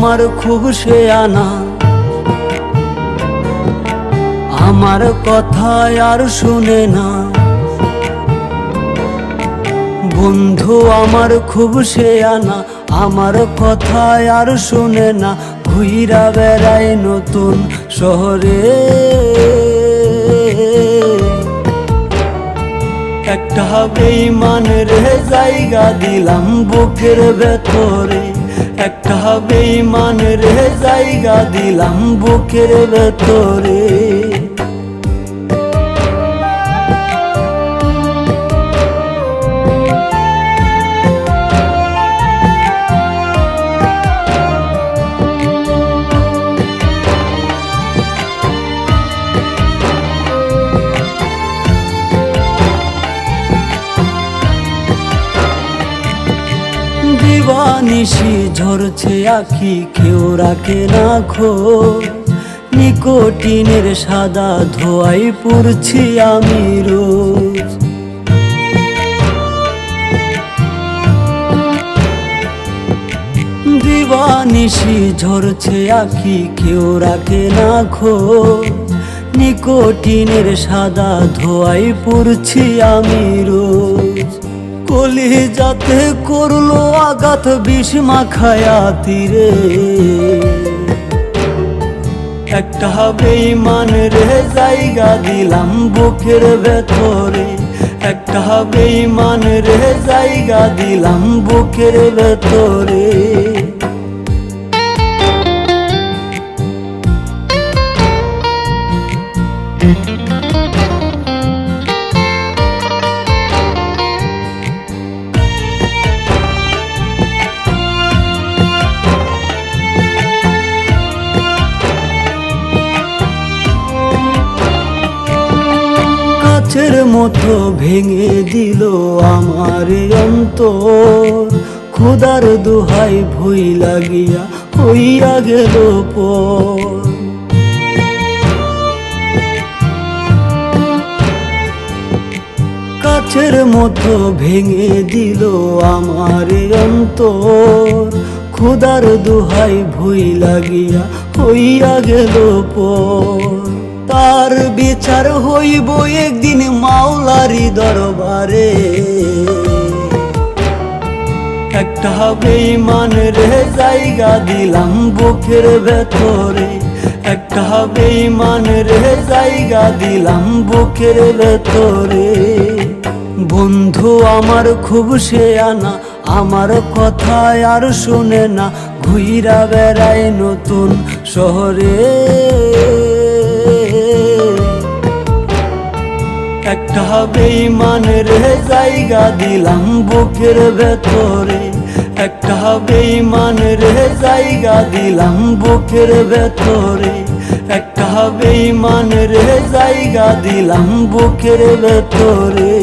আমার খুব শেয়ানা, আমার কথা আর শুনে না। বন্ধু আমার খুব শেয়ানা, আমার কথা আর শুনে না। ঘুইরা বেড়ায় নতুন শহরে, একটা বেঈমান রে জায়গা দিলাম বুকের ভেতরে, একটা বেঈমান রে জায়গা দিলাম বুকের ভেতরে। দিবানিশি ঝরছে আখি, কেউ রাখে না খোঁজ। নিকোটিনের সাদা ধোঁয়ায় পুড়ছি আমি রোজ। দিবানিশি ঝরছে আখি, কেউ রাখে না খোঁজ। নিকোটিনের সাদা ধোঁয়ায় পুড়ছি আমি রোজ। কলিজাতে করলো আঘাত বিষ মাখায়া তীরে, একটা বেঈমান রে জায়গা দিলাম বুকের ভেতরে, একটা বেঈমান রে জায়গা দিলাম বুকের ভেতরে। কাচের মতো ভেঙে দিল আমার অন্তর, খোদার দোহাই ভই লাগিয়া হইয়া গেল পর। কাচের মতো ভেঙে দিল আমার অন্তর, খোদার দোহাই ভই লাগিয়া হইয়া গেল পর। তার বিচার হইব একদিন মাওলারি দরবারে, একটা বেঈমান রে জায়গা দিলাম বুকের ভেতরে, একটা বেঈমান রে জায়গা দিলাম বুকের ভেতরে। বন্ধু আমার খুব শেয়ানা, আমার কথা আর শুনে না। ঘুইরা বেড়ায় নতুন শহরে, একটা বেঈমান রে জায়গা দিলাম বুকের ভেতরে, একটা বেঈমান রে জায়গা দিলাম বুকের ভেতরে, একটা বেঈমান রে জায়গা দিলাম বুকের ভেতরে।